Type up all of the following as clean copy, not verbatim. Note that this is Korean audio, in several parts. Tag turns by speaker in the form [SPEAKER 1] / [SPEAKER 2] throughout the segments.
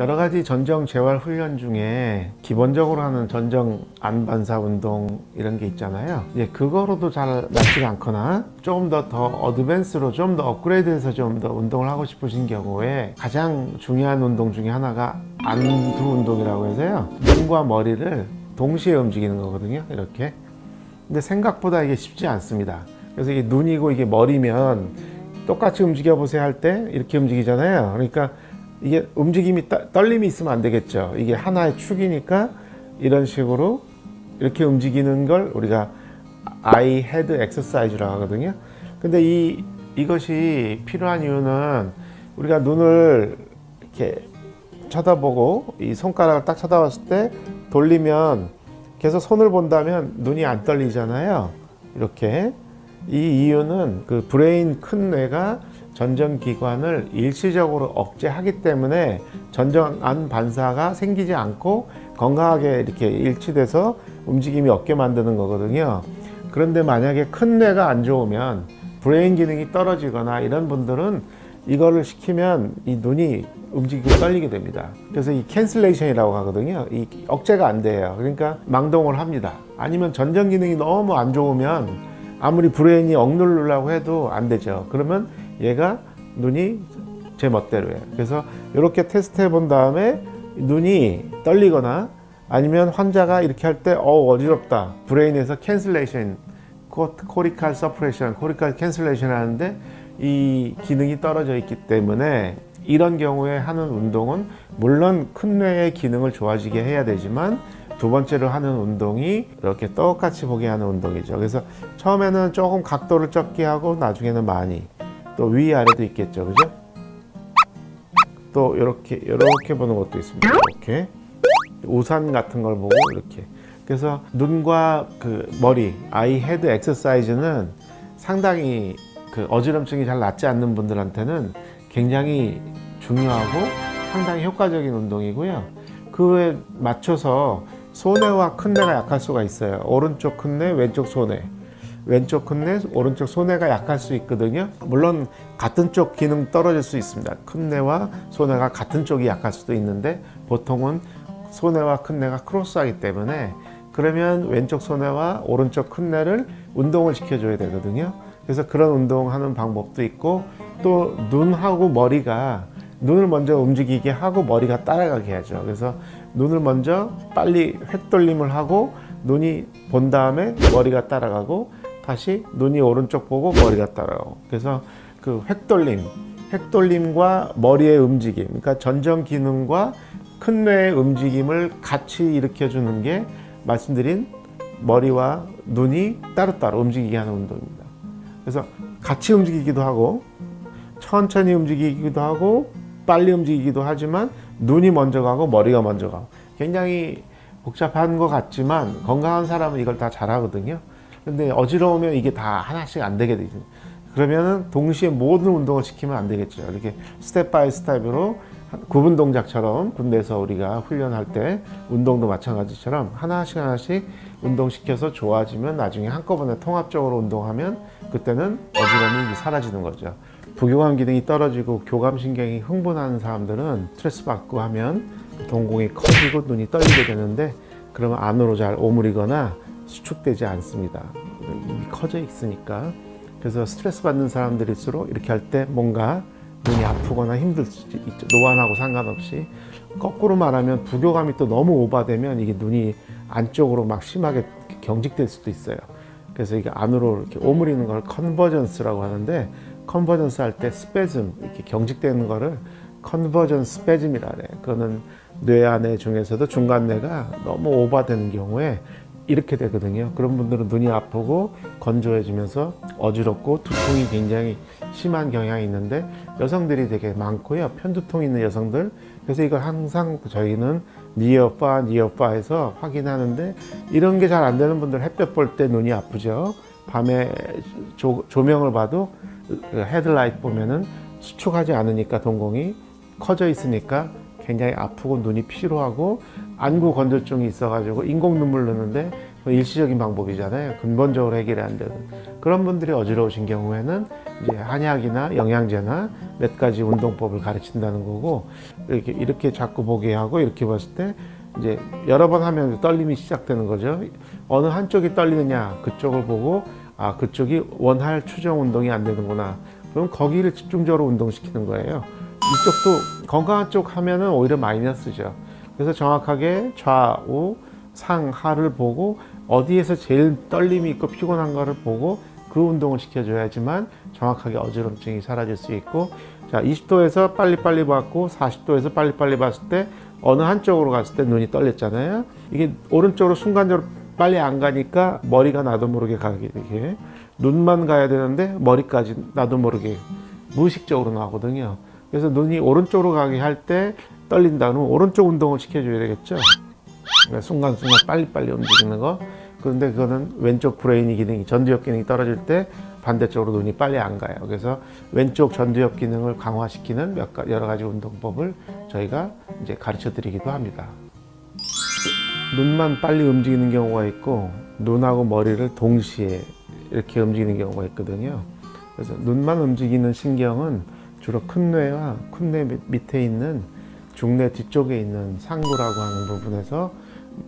[SPEAKER 1] 여러 가지 전정 재활 훈련 중에 기본적으로 하는 전정 안반사 운동 이런 게 있잖아요. 이제 그거로도 잘 낫지가 않거나 조금 더 어드밴스로 좀 더 업그레이드해서 좀 더 운동을 하고 싶으신 경우에 가장 중요한 운동 중에 하나가 안두 운동이라고 해서요. 눈과 머리를 동시에 움직이는 거거든요. 이렇게. 근데 생각보다 이게 쉽지 않습니다. 그래서 이게 눈이고 이게 머리면 똑같이 움직여 보세요 할 때 이렇게 움직이잖아요. 그러니까 이게 움직임이 떨림이 있으면 안 되겠죠. 이게 하나의 축이니까 이런 식으로 이렇게 움직이는 걸 우리가 eye head exercise라고 하거든요. 근데 이것이 필요한 이유는 우리가 눈을 이렇게 쳐다보고 이 손가락을 딱 쳐다봤을 때 돌리면 계속 손을 본다면 눈이 안 떨리잖아요. 이렇게. 이 이유는 그 브레인 큰 뇌가 전정기관을 일시적으로 억제하기 때문에 전정안 반사가 생기지 않고 건강하게 이렇게 일치돼서 움직임이 없게 만드는 거거든요. 그런데 만약에 큰 뇌가 안 좋으면 브레인 기능이 떨어지거나 이런 분들은 이거를 시키면 이 눈이 움직이고 떨리게 됩니다. 그래서 이 캔슬레이션이라고 하거든요. 이 억제가 안 돼요. 그러니까 망동을 합니다. 아니면 전정 기능이 너무 안 좋으면 아무리 브레인이 억누르려고 해도 안 되죠. 그러면 얘가 눈이 제 멋대로 해요. 그래서 이렇게 테스트 해본 다음에 눈이 떨리거나 아니면 환자가 이렇게 할 때 어지럽다. 브레인에서 캔슬레이션, 코리칼 서프레션, 코리칼 캔슬레이션 하는데 이 기능이 떨어져 있기 때문에 이런 경우에 하는 운동은 물론 큰 뇌의 기능을 좋아지게 해야 되지만 두 번째로 하는 운동이 이렇게 똑같이 보게 하는 운동이죠. 그래서 처음에는 조금 각도를 적게 하고 나중에는 많이 또 위아래도 있겠죠. 그죠? 또 이렇게 보는 것도 있습니다. 이렇게 우산 같은 걸 보고 이렇게. 그래서 눈과 그 머리, 아이 헤드 엑서사이즈는 상당히 그 어지럼증이 잘 낫지 않는 분들한테는 굉장히 중요하고 상당히 효과적인 운동이고요. 그에 맞춰서 소뇌와 큰뇌가 약할 수가 있어요. 오른쪽 큰뇌, 왼쪽 소뇌. 왼쪽 큰뇌, 오른쪽 소뇌가 약할 수 있거든요. 물론 같은 쪽 기능 떨어질 수 있습니다. 큰뇌와 소뇌가 같은 쪽이 약할 수도 있는데 보통은 소뇌와 큰뇌가 크로스하기 때문에 그러면 왼쪽 소뇌와 오른쪽 큰뇌를 운동을 시켜줘야 되거든요. 그래서 그런 운동하는 방법도 있고 또 눈하고 머리가 눈을 먼저 움직이게 하고 머리가 따라가게 하죠. 그래서 눈을 먼저 빨리 획돌림을 하고 눈이 본 다음에 머리가 따라가고 다시 눈이 오른쪽 보고 머리가 따라가고. 그래서 그 획돌림과 머리의 움직임, 그러니까 전정 기능과 큰 뇌의 움직임을 같이 일으켜주는 게 말씀드린 머리와 눈이 따로따로 움직이게 하는 운동입니다. 그래서 같이 움직이기도 하고 천천히 움직이기도 하고 빨리 움직이기도 하지만 눈이 먼저 가고 머리가 먼저 가고 굉장히 복잡한 것 같지만 건강한 사람은 이걸 다 잘하거든요. 근데 어지러우면 이게 다 하나씩 안 되게 되죠. 그러면은 동시에 모든 운동을 시키면 안 되겠죠. 이렇게 스텝 바이 스텝으로 구분 동작처럼 군대에서 우리가 훈련할 때 운동도 마찬가지처럼 하나씩 운동시켜서 좋아지면 나중에 한꺼번에 통합적으로 운동하면 그때는 어지러움이 사라지는 거죠. 부교감 기능이 떨어지고 교감신경이 흥분하는 사람들은 스트레스 받고 하면 동공이 커지고 눈이 떨리게 되는데 그러면 안으로 잘 오므리거나 수축되지 않습니다. 이미 커져 있으니까. 그래서 스트레스 받는 사람들일수록 이렇게 할 때 뭔가 눈이 아프거나 힘들 수도 있죠. 노안하고 상관없이. 거꾸로 말하면 부교감이 또 너무 오버되면 이게 눈이 안쪽으로 막 심하게 경직될 수도 있어요. 그래서 이게 안으로 이렇게 오므리는 걸 컨버전스라고 하는데 컨버전스 할 때 스페즘 이렇게 경직되는 거를 컨버전 스페즘이라 그래요. 그거는 뇌 안에 중에서도 중간뇌가 너무 오버되는 경우에 이렇게 되거든요. 그런 분들은 눈이 아프고 건조해지면서 어지럽고 두통이 굉장히 심한 경향이 있는데 여성들이 되게 많고요. 편두통 있는 여성들. 그래서 이걸 항상 저희는 니어파에서 확인하는데 이런 게 잘 안 되는 분들 햇볕 볼 때 눈이 아프죠. 밤에 조명을 봐도 헤드라이트 보면은 수축하지 않으니까 동공이 커져 있으니까 굉장히 아프고 눈이 피로하고 안구 건조증이 있어가지고 인공 눈물 넣는데 일시적인 방법이잖아요. 근본적으로 해결이 안 되는 그런 분들이 어지러우신 경우에는 이제 한약이나 영양제나 몇 가지 운동법을 가르친다는 거고, 이렇게 자꾸 보게 하고 이렇게 봤을 때 이제 여러 번 하면 떨림이 시작되는 거죠. 어느 한쪽이 떨리느냐 그쪽을 보고 아 그쪽이 원할 추정 운동이 안 되는구나. 그럼 거기를 집중적으로 운동시키는 거예요. 이쪽도 건강한 쪽 하면은 오히려 마이너스죠. 그래서 정확하게 좌우 상하를 보고 어디에서 제일 떨림이 있고 피곤한 거를 보고 그 운동을 시켜줘야지만 정확하게 어지럼증이 사라질 수 있고, 자 20도에서 빨리빨리 봤고 40도에서 빨리빨리 봤을 때 어느 한쪽으로 갔을 때 눈이 떨렸잖아요. 이게 오른쪽으로 순간적으로 빨리 안 가니까 머리가 나도 모르게 가게 되게, 눈만 가야 되는데 머리까지 나도 모르게 무의식적으로 나오거든요. 그래서 눈이 오른쪽으로 가게 할 때 떨린다면 오른쪽 운동을 시켜줘야 되겠죠. 그러니까 순간순간 빨리빨리 움직이는 거. 그런데 그거는 왼쪽 브레인이 기능이, 전두엽 기능이 떨어질 때 반대쪽으로 눈이 빨리 안 가요. 그래서 왼쪽 전두엽 기능을 강화시키는 여러 가지 운동법을 저희가 이제 가르쳐 드리기도 합니다. 눈만 빨리 움직이는 경우가 있고 눈하고 머리를 동시에 이렇게 움직이는 경우가 있거든요. 그래서 눈만 움직이는 신경은 주로 큰 뇌와 큰 뇌 밑에 있는 중뇌 뒤쪽에 있는 상부라고 하는 부분에서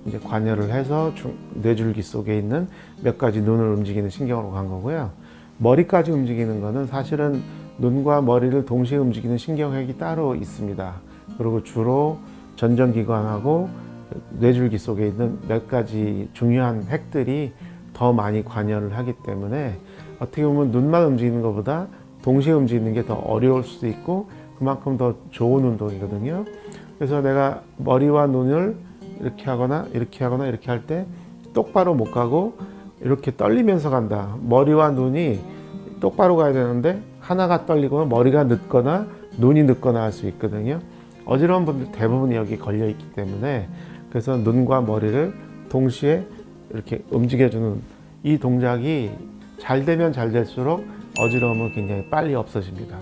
[SPEAKER 1] 이제 관여를 해서 뇌줄기 속에 있는 몇 가지 눈을 움직이는 신경으로 간 거고요. 머리까지 움직이는 거는 사실은 눈과 머리를 동시에 움직이는 신경핵이 따로 있습니다. 그리고 주로 전정기관하고 뇌줄기 속에 있는 몇 가지 중요한 핵들이 더 많이 관여를 하기 때문에 어떻게 보면 눈만 움직이는 것보다 동시에 움직이는 게 더 어려울 수도 있고 그만큼 더 좋은 운동이거든요. 그래서 내가 머리와 눈을 이렇게 하거나 이렇게 하거나 이렇게 할 때 똑바로 못 가고 이렇게 떨리면서 간다. 머리와 눈이 똑바로 가야 되는데 하나가 떨리거나 머리가 늦거나 눈이 늦거나 할 수 있거든요. 어지러운 분들 대부분 여기 걸려 있기 때문에, 그래서 눈과 머리를 동시에 이렇게 움직여주는 이 동작이 잘 되면 잘 될수록 어지러움은 굉장히 빨리 없어집니다.